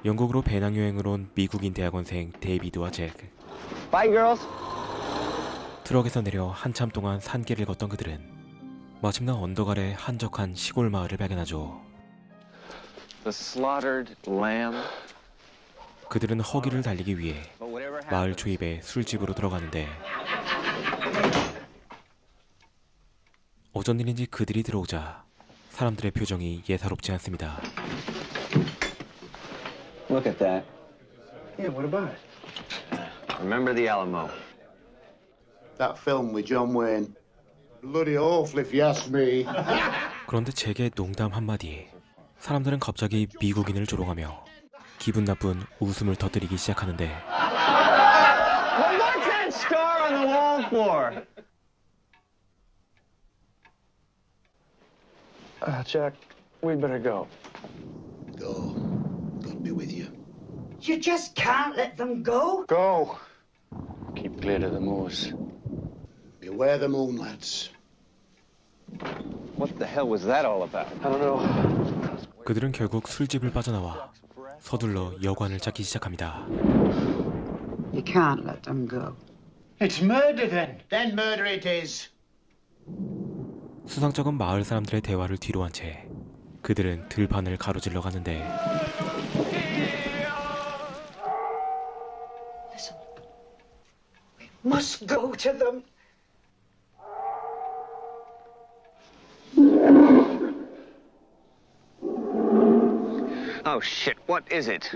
영국으로 배낭여행을 온 미국인 대학원생 데이비드와 잭. Bye, girls. 트럭에서 내려 한참 동안 산길을 걷던 그들은 마침내 언덕 아래 한적한 시골 마을을 발견하죠. The slaughtered lamb. 그들은 허기를 달리기 위해 But whatever 마을 happened, 초입의 술집으로 들어가는데 어쩐 일인지 그들이 들어오자 사람들의 표정이 예사롭지 않습니다. look at that. Yeah, what about it? Remember the Alamo. That film with John Wayne. Bloody awful if you ask me. 그런데 잭의 농담 한마디에 사람들은 갑자기 미국인을 조롱하며 기분 나쁜 웃음을 터뜨리기 시작하는데 Well, what's that scar on the wall for? Jack, we'd better go. Go. God be with you. You just can't let them go. Go! Keep clear to the moors. Beware the moon, lads. What the hell was that all about? I don't know. 그들은 결국 술집을 빠져나와 서둘러 여관을 찾기 시작합니다. You can't let them go. It's murder then. Then murder it is. 수상쩍은 마을 사람들의 대화를 뒤로한 채 그들은 들판을 가로질러 가는데 Listen. We must go to them. Oh shit, what is it?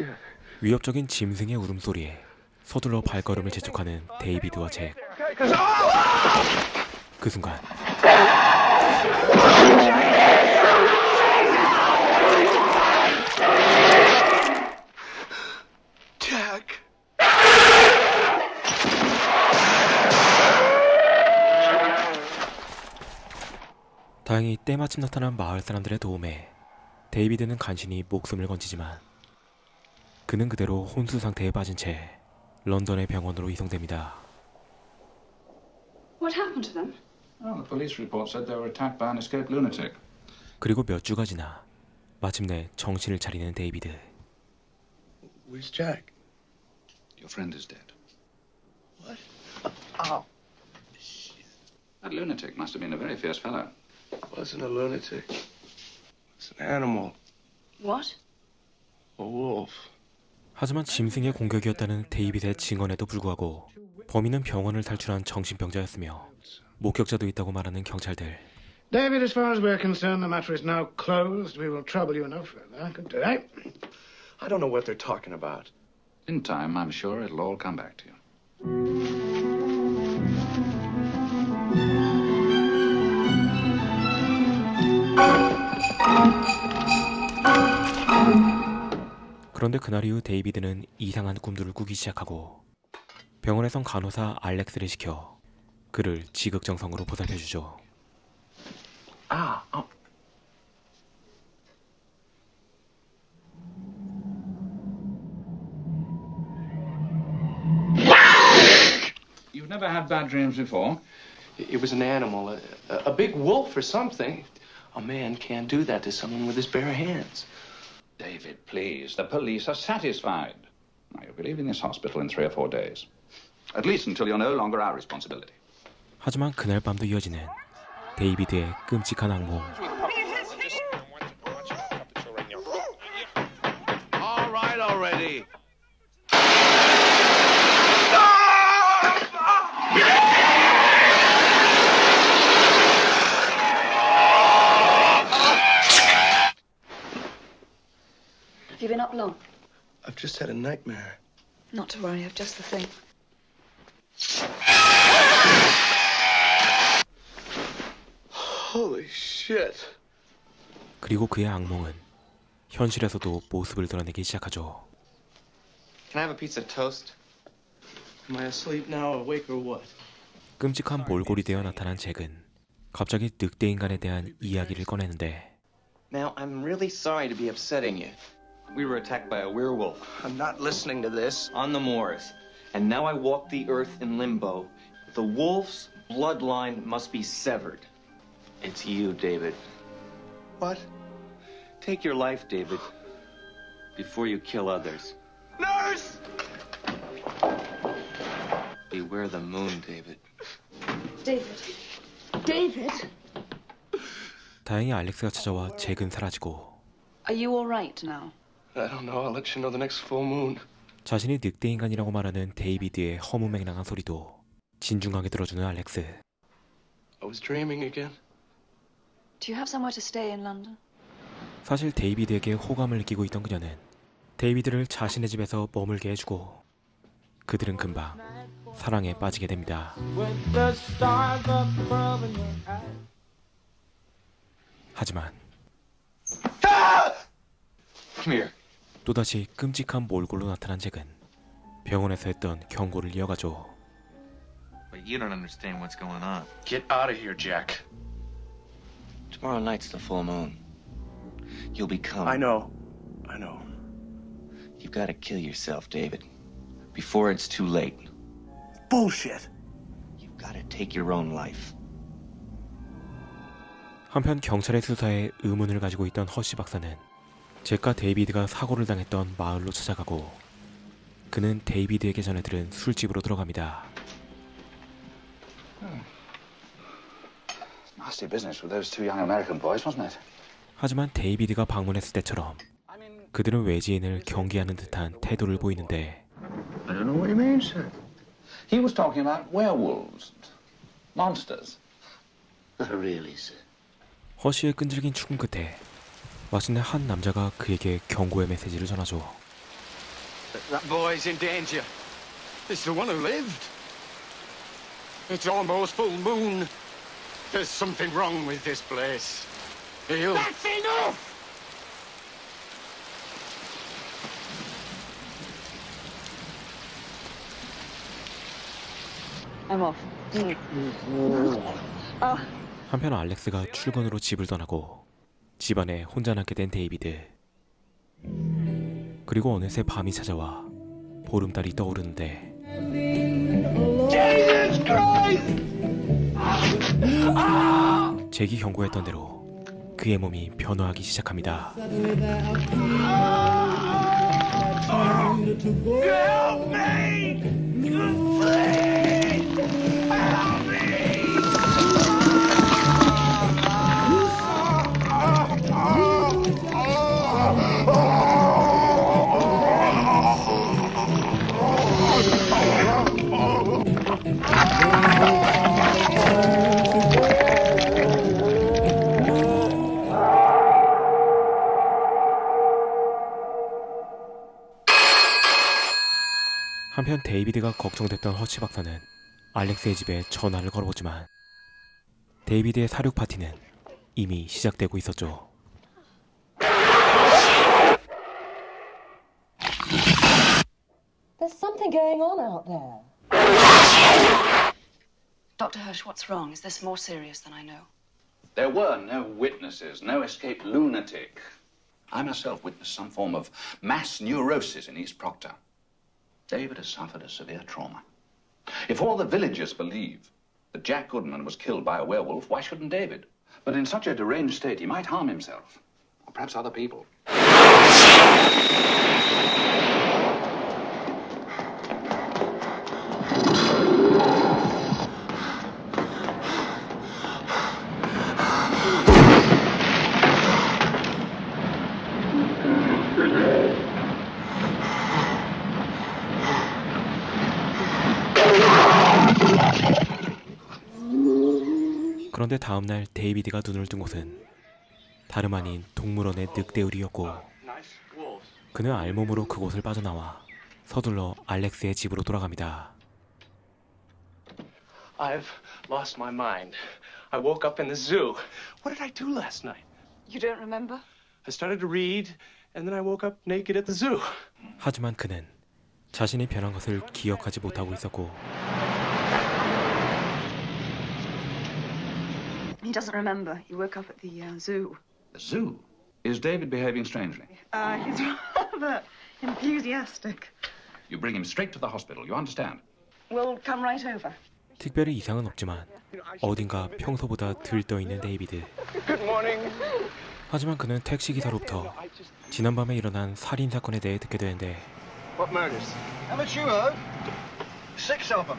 위협적인 짐승의 울음소리에 서둘러 발걸음을 재촉하는 데이비드와 잭. 그 순간 Jack. 다행히 때마침 나타난 마을 사람들의 도움에 데이비드는 간신히 목숨을 건지지만 그는 그대로 혼수 상태에 빠진 채 런던의 병원으로 이송됩니다. What happened to them? Well, the police report said they were attacked by an escaped lunatic. 그리고 몇 주가 지나 마침내 정신을 차리는 데이비드. Where's Jack? Your friend is dead. What? Oh. That lunatic must have been a very fierce fellow. Wasn't a lunatic. It's an animal. What? A wolf. 하지만 짐승의 공격이었다는 데이비드의 증언에도 불구하고 범인은 병원을 탈출한 정신병자였으며 목격자도 있다고 말하는 경찰들. David, as far as we're concerned, the matter is now closed. We will trouble you no further. Good day. I don't know what they're talking about. In time, I'm sure it'll all come back to you. 그런데 그날 이후 데이비드는 이상한 꿈들을 꾸기 시작하고 병원에선 간호사 알렉스를 시켜 그를 지극정성으로 보살펴주죠. You've never had bad dreams before? It was an animal, a big wolf or something. A man can't do that to someone with his bare hands. David, please. The police are satisfied. Now, you'll be leaving this hospital in 3 or 4 days. At least until you're no longer our responsibility. 하지만 그날 밤도 이어지는 데이비드의 끔찍한 악몽. All right already. Have you been up long? I've just had a nightmare. Not to worry, I've just the thing. Holy shit. 그리고 그의 악몽은 현실에서도 모습을 드러내기 시작하죠. Can I have a piece of toast? Am I asleep now, awake or what? 끔찍한 몰골이 되어 나타난 잭은 갑자기 늑대 인간에 대한 이야기를 꺼내는데 Now, I'm really sorry to be upsetting you. We were attacked by a werewolf I'm not listening to this. on the moors, and now I walk the earth in limbo. The wolf's bloodline must be severed. It's you, David. What? Take your life, David. before you kill others. Nurse! Beware the moon, David. David. David? 다행히 알렉스가 찾아와 잭은 사라지고 Are you all right now? I don't know. I'll let you know the next full moon. 자신이 늑대 인간이라고 말하는 데이비드의 허무맹랑한 소리도 진중하게 들어주는 알렉스. I was dreaming again. Do you have somewhere to stay in London? 사실 데이비드에게 호감을 느끼고 있던 그녀는 데이비드를 자신의 집에서 머물게 해주고 그들은 금방 사랑에 빠지게 됩니다. 하지만 Come here. 또다시 끔찍한 몰골로 나타난 잭은 병원에서 했던 경고를 이어가죠. But you don't understand what's going on. Get out of here, Jack. Tomorrow night's the full moon. You'll become. I know. You've got to kill yourself, David. Before it's too late. Bullshit. You've got to take your own life. 한편 경찰의 수사에 의문을 가지고 있던 허쉬 박사는 잭과 데이비드가 사고를 당했던 마을로 찾아가고 그는 데이비드에게 전해 들은 술집으로 들어갑니다. Nasty business with those two young American boys, wasn't it? 하지만 데이비드가 방문했을 때처럼 그들은 외지인을 경계하는 듯한 태도를 보이는데 I don't know what you mean, sir. He was talking about werewolves, monsters. Really, sir? 허쉬의 끈질긴 추궁 끝에 마침내 한 남자가 그에게 경고의 메시지를 전하죠. That boy's in danger. It's the one who lived. It's almost full moon. There's something wrong with this place. That's enough! I'm off. 한편 알렉스가 출근으로 집을 떠나고 집안에 혼자 남게 된 데이비드. 그리고 어느새 밤이 찾아와 보름달이 떠오르는데 Jesus Christ! 잭이 경고했던 대로 그의 몸이 변화하기 시작합니다. Help me! Please! Help me! 한편 데이비드가 걱정됐던 허치 박사는 알렉스의 집에 전화를 걸어보지만 데이비드의 사륙 파티는 이미 시작되고 있었죠. There's something going on out there. Dr. Hirsch, what's wrong? Is this more serious than I know? There were no witnesses, no escaped lunatic. I myself witnessed some form of mass neurosis in East Proctor. David has suffered a severe trauma. If all the villagers believe that Jack Goodman was killed by a werewolf, why shouldn't David? But in such a deranged state, he might harm himself, or perhaps other people. 그런데 다음날 데이비드가 눈을 뜬 곳은 다름 아닌 동물원의 늑대우리였고 그는 알몸으로 그곳을 빠져나와 서둘러 알렉스의 집으로 돌아갑니다. I've lost my mind. I woke up in the zoo. What did I do last night? You don't remember? I started to read, and then I woke up naked at the zoo. 하지만 그는 자신이 변한 것을 기억하지 못하고 있었고 He doesn't remember. He woke up at the zoo. The zoo? Is David behaving strangely? He's rather enthusiastic. You bring him straight to the hospital, you understand? We'll come right over. 특별히 이상은 없지만 어딘가 평소보다 들떠있는 데이비드. Good morning. 하지만 그는 택시 기사로부터 지난밤에 일어난 살인 사건에 대해 듣게 되는데 What murders? Haven't you heard? 6 of them.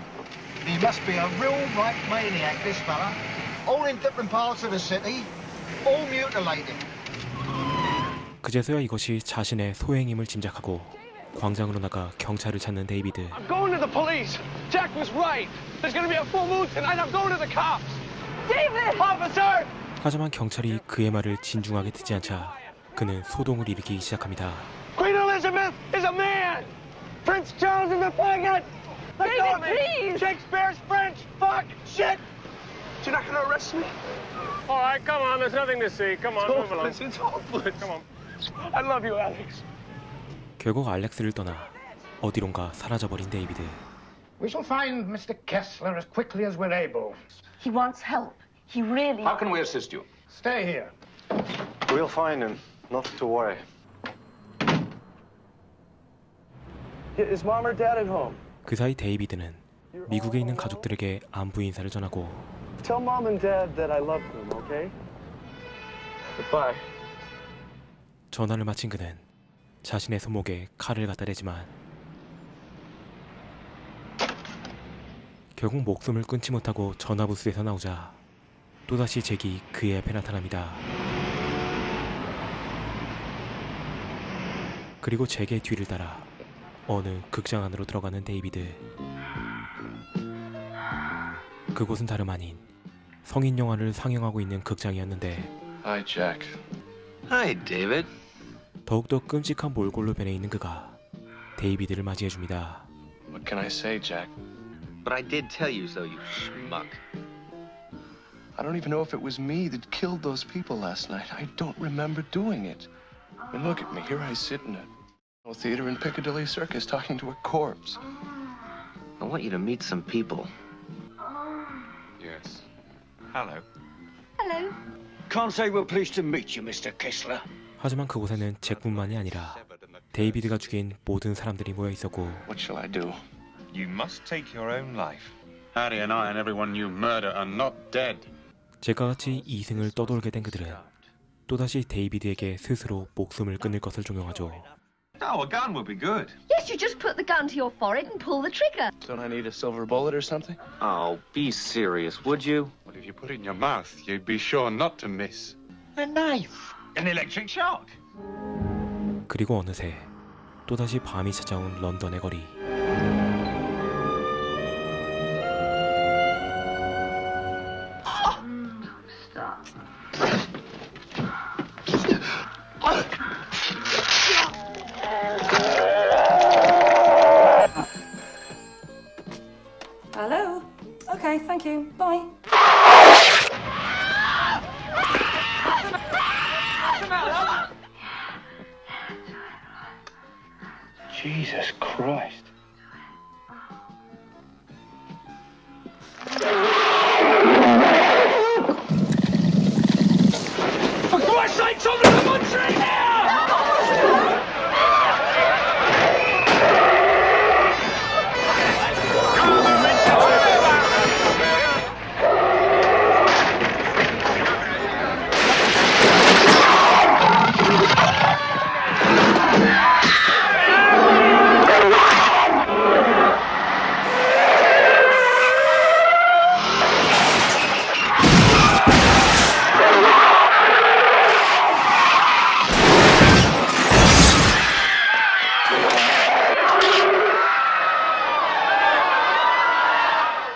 He must be a real right maniac, this fella. All in different parts of the city, all mutilated. 그제서야 이것이 자신의 소행임을 짐작하고 광장으로 나가 경찰을 찾는 데이비드. I'm going to the police. Jack was right. There's going to be a full moon tonight. I'm going to the cops. David! Officer! 하지만 경찰이 그의 말을 진중하게 듣지 않자 그는 소동을 일으키기 시작합니다. Queen Elizabeth is a man. Prince Charles is a faggot. Let go of me. Please! Shakespeare's French. Fuck. Shit. You're not going to arrest me? All right, come on. There's nothing to see. Come on, move along. It's hopeless. Come on. I love you, Alex. 결국 알렉스를 떠나 어디론가 사라져버린 데이비드. We shall find Mr. Kessler as quickly as we're able. He wants help. He really... How can we assist you? Stay here. We'll find him. Not to worry. Is mom or dad at home? 그 사이 데이비드는 미국에 있는 가족들에게 안부 인사를 전하고 Tell mom and dad that I love them, okay? Goodbye. 전화를 마친 그는 자신의 손목에 칼을 갖다 대지만 결국 목숨을 끊지 못하고 전화부스에서 나오자 또다시 잭이 그의 앞에 나타납니다. 그리고 잭의 뒤를 따라 어느 극장 안으로 들어가는 데이비드. 그곳은 다름 아닌 성인 영화를 상영하고 있는 극장이었는데 Hi, Jack. Hi, David. 더욱더 끔찍한 몰골로 변해 있는 그가 데이비드를 맞이해줍니다. What can I say, Jack? But I did tell you so, you schmuck. I don't even know if it was me that killed those people last night. I don't remember doing it. And look at me. Here I sit in a theater in Piccadilly Circus talking to a corpse. I want you to meet some people. Yes. Hello. Hello. Can't say we're pleased to meet you, Mr. Kessler. 하지만 그곳에는 잭뿐만이 아니라 데이비드가 죽인 모든 사람들이 모여 있었고 What shall I do? You must take your own life. Harry and I and everyone you murder are not dead. 잭과 같이 이승을 떠돌게 된 그들은 또다시 데이비드에게 스스로 목숨을 끊을 것을 종용하죠. Oh, a gun would be good. Yes, you just put the gun to your forehead and pull the trigger. Don't I need a silver bullet or something? Oh, be serious, would you? But if you put it in your mouth, you'd be sure not to miss. A knife. An electric shock. 그리고 어느새 또다시 밤이 찾아온 런던의 거리. Hello. Okay, thank you. Bye. Jesus Christ. For God's sake, somebody come on straight here!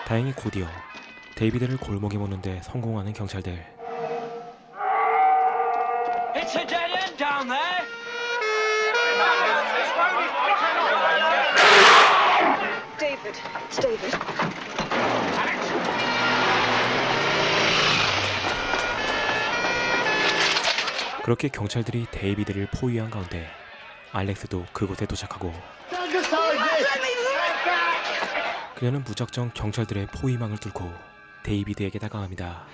다행히 곧이어 데이비드를 골목에 모는데 성공하는 경찰들. It's a dead end down there! David. It's David. 그렇게 경찰들이 데이비드를 포위한 가운데 알렉스도 그곳에 도착하고 그녀는 무작정 경찰들의 포위망을 뚫고 데이비드에게 다가갑니다.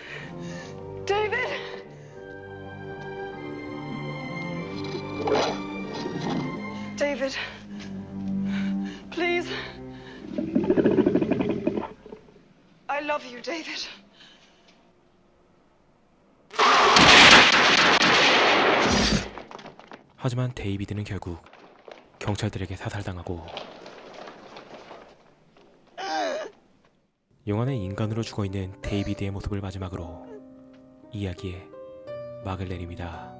David! David. Please. I love you, David. 하지만 데이비드는 결국 경찰들에게 사살당하고 영화는 인간으로 죽어있는 데이비드의 모습을 마지막으로 이야기에 막을 내립니다.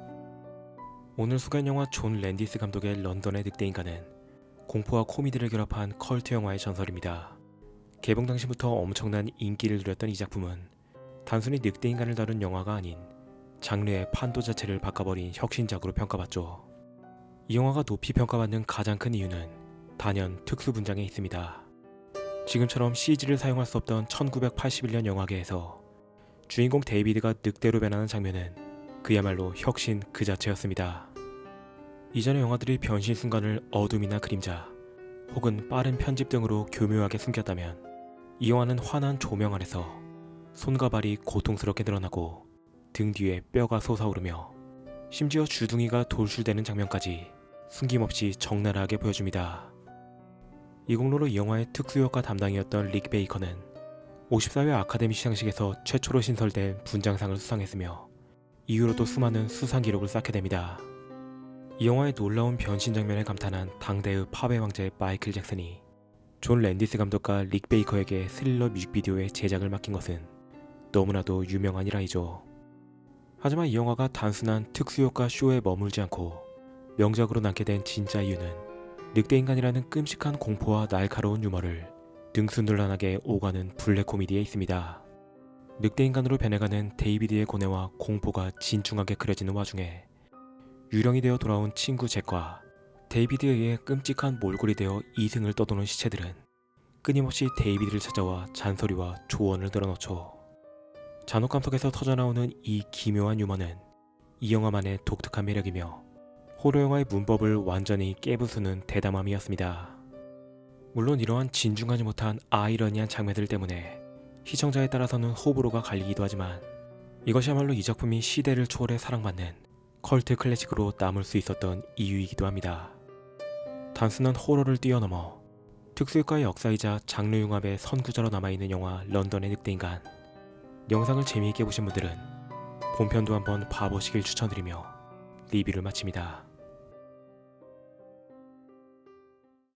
오늘 소개한 영화 존 랜디스 감독의 런던의 늑대인간은 공포와 코미디를 결합한 컬트 영화의 전설입니다. 개봉 당시부터 엄청난 인기를 누렸던 이 작품은 단순히 늑대인간을 다룬 영화가 아닌 장르의 판도 자체를 바꿔버린 혁신작으로 평가받죠. 이 영화가 높이 평가받는 가장 큰 이유는 단연 특수 분장에 있습니다. 지금처럼 CG를 사용할 수 없던 1981년 영화계에서 주인공 데이비드가 늑대로 변하는 장면은 그야말로 혁신 그 자체였습니다. 이전의 영화들이 변신 순간을 어둠이나 그림자 혹은 빠른 편집 등으로 교묘하게 숨겼다면 이 영화는 환한 조명 아래서 손과 발이 고통스럽게 드러나고 등 뒤에 뼈가 솟아오르며 심지어 주둥이가 돌출되는 장면까지 숨김없이 적나라하게 보여줍니다. 이 공로로 이 영화의 특수효과 담당이었던 릭 베이커는 54회 아카데미 시상식에서 최초로 신설된 분장상을 수상했으며 이후로도 수많은 수상 기록을 쌓게 됩니다. 이 영화의 놀라운 변신 장면에 감탄한 당대의 팝의 왕자의 마이클 잭슨이 존 랜디스 감독과 릭 베이커에게 스릴러 뮤직비디오의 제작을 맡긴 것은 너무나도 유명한 일화이죠. 하지만 이 영화가 단순한 특수효과 쇼에 머물지 않고 명작으로 남게 된 진짜 이유는 늑대인간이라는 끔찍한 공포와 날카로운 유머를 능수놀란하게 오가는 블랙 코미디에 있습니다. 늑대인간으로 변해가는 데이비드의 고뇌와 공포가 진중하게 그려지는 와중에 유령이 되어 돌아온 친구 잭과 데이비드에 의해 끔찍한 몰골이 되어 이승을 떠도는 시체들은 끊임없이 데이비드를 찾아와 잔소리와 조언을 늘어놓죠. 잔혹감 속에서 터져나오는 이 기묘한 유머는 이 영화만의 독특한 매력이며 호러 영화의 문법을 완전히 깨부수는 대담함이었습니다. 물론 이러한 진중하지 못한 아이러니한 장면들 때문에 시청자에 따라서는 호불호가 갈리기도 하지만 이것이야말로 이 작품이 시대를 초월해 사랑받는 컬트 클래식으로 남을 수 있었던 이유이기도 합니다. 단순한 호러를 뛰어넘어 특수효과의 역사이자 장르 융합의 선구자로 남아있는 영화 런던의 늑대인간. 영상을 재미있게 보신 분들은 본편도 한번 봐보시길 추천드리며 리뷰를 마칩니다.